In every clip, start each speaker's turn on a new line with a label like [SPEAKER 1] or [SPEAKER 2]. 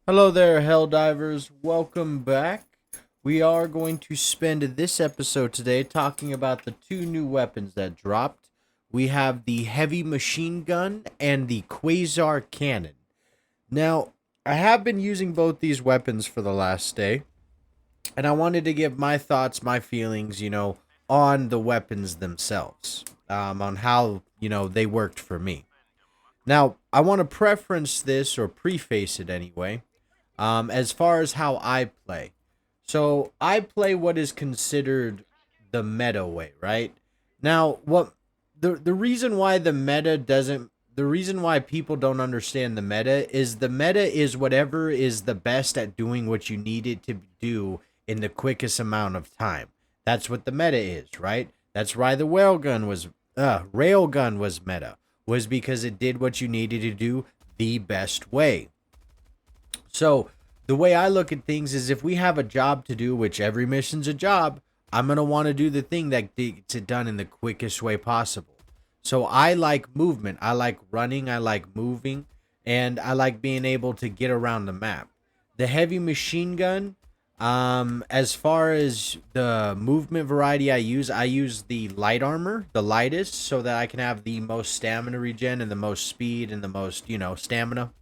[SPEAKER 1] Hello there, Helldivers. Welcome back. We are going to spend this episode today talking about the two new weapons that dropped. We have the heavy machine gun and the quasar cannon. Now, I have been using both these weapons for the last day, and I wanted to give my thoughts, my feelings, on the weapons themselves, on how, they worked for me. Now, I want to preference this or preface it anyway as far as how I play. So I play what is considered the meta way, right? Now, what the reason why the reason why people don't understand the meta is whatever is the best at doing what you need it to do in the quickest amount of time. That's what the meta is, right? That's why the railgun was meta, was because it did what you needed to do the best way. So the way I look at things is if we have a job to do, which every mission's a job, I'm going to want to do the thing that gets it done in the quickest way possible. So I like movement. I like running. I like moving. And I like being able to get around the map. The heavy machine gun, as far as the movement variety I use the light armor, the lightest, so that I can have the most stamina regen and the most speed and the most, stamina.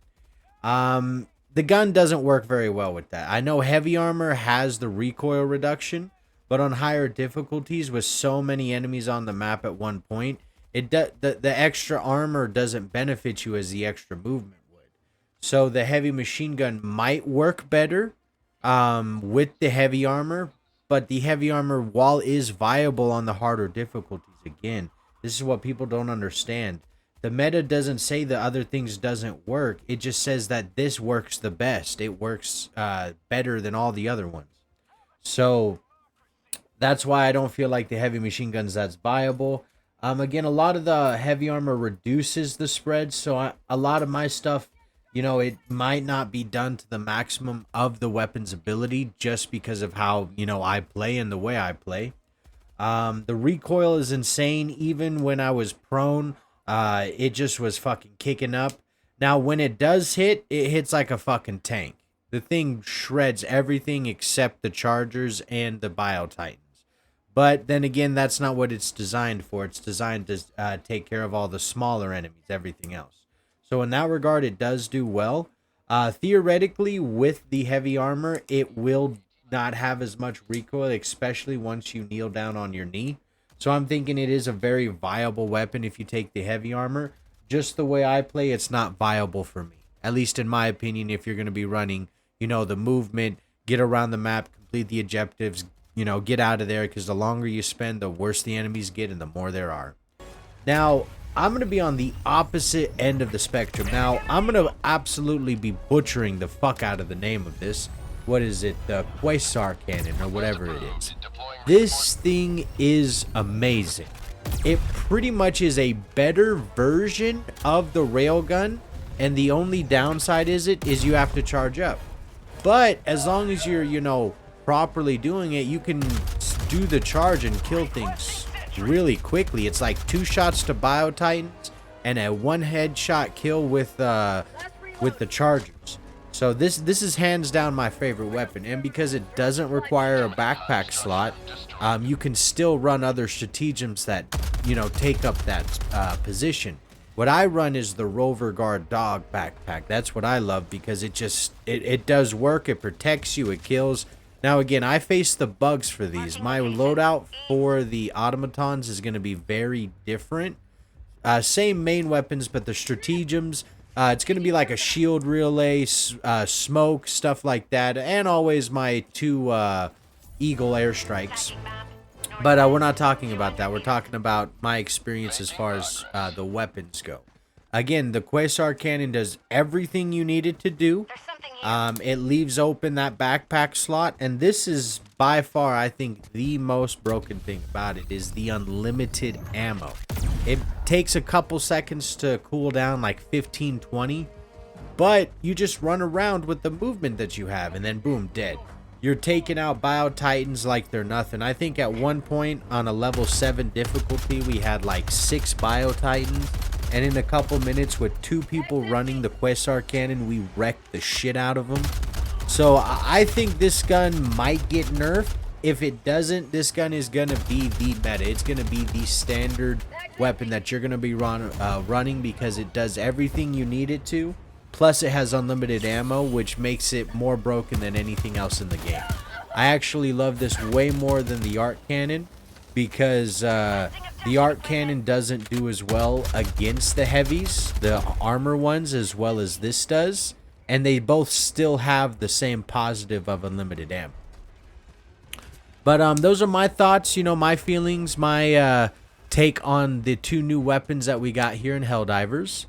[SPEAKER 1] The gun doesn't work very well with that. I know heavy armor has the recoil reduction, but on higher difficulties with so many enemies on the map at one point, the extra armor doesn't benefit you as the extra movement would. So the heavy machine gun might work better with the heavy armor, but the heavy armor, while is viable on the harder difficulties, again, this is what people don't understand. The meta doesn't say the other things doesn't work. It just says that this works the best. It works better than all the other ones. So that's why I don't feel like the heavy machine guns that's viable. Again, a lot of the heavy armor reduces the spread. So a lot of my stuff, it might not be done to the maximum of the weapon's ability just because of how, I play and the way I play. The recoil is insane. Even when I was prone, it just was fucking kicking up. Now, when it does hit, it hits like a fucking tank. The thing shreds everything except the chargers and the bio titans. But then again, that's not what it's designed for. It's designed to take care of all the smaller enemies, everything else. So in that regard, it does do well. Theoretically, with the heavy armor, it will not have as much recoil, especially once you kneel down on your knee. So I'm thinking it is a very viable weapon if you take the heavy armor. Just the way I play, it's not viable for me. At least in my opinion, if you're going to be running, the movement, get around the map, complete the objectives, get out of there. Because the longer you spend, the worse the enemies get and the more there are. Now, I'm going to be on the opposite end of the spectrum. Now, I'm going to absolutely be butchering the fuck out of the name of this. What is it? The quasar cannon or whatever it is. This thing is amazing. It pretty much is a better version of the railgun, and the only downside is you have to charge up. But as long as you're, properly doing it, you can do the charge and kill things really quickly. It's like 2 shots to bio titans and a 1 headshot kill with the chargers. So this is hands down my favorite weapon, and because it doesn't require a backpack slot, you can still run other stratagems that take up that position. What I run is the Rover Guard Dog backpack. That's what I love because it does work. It protects you. It kills. Now again, I face the bugs for these. My loadout for the automatons is going to be very different. Same main weapons, but the stratagems. It's going to be like a shield relay, smoke, stuff like that. And always my 2 Eagle airstrikes. But we're not talking about that. We're talking about my experience as far as the weapons go. Again, the quasar cannon does everything you need it to do. It leaves open that backpack slot. And this is by far, I think, the most broken thing about it is the unlimited ammo. It takes a couple seconds to cool down, like 15, 20. But you just run around with the movement that you have, and then boom, dead. You're taking out bio titans like they're nothing. I think at one point on a level 7 difficulty, we had like 6 bio titans. and in a couple minutes with 2 people running the Quasar cannon, we wrecked the shit out of them. So I think this gun might get nerfed. If it doesn't, this gun is going to be the meta. It's going to be the standard weapon that you're going to be running because it does everything you need it to. Plus, it has unlimited ammo, which makes it more broken than anything else in the game. I actually love this way more than the arc cannon because the arc cannon doesn't do as well against the heavies, the armor ones, as well as this does. And they both still have the same positive of unlimited ammo. But those are my thoughts, you know, my feelings, my take on the 2 new weapons that we got here in Helldivers.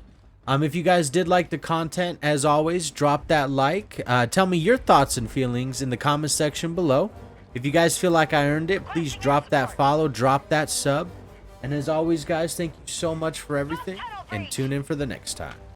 [SPEAKER 1] If you guys did like the content, as always, drop that like. Tell me your thoughts and feelings in the comment section below. If you guys feel like I earned it, please drop that follow, drop that sub. And as always, guys, thank you so much for everything, and tune in for the next time.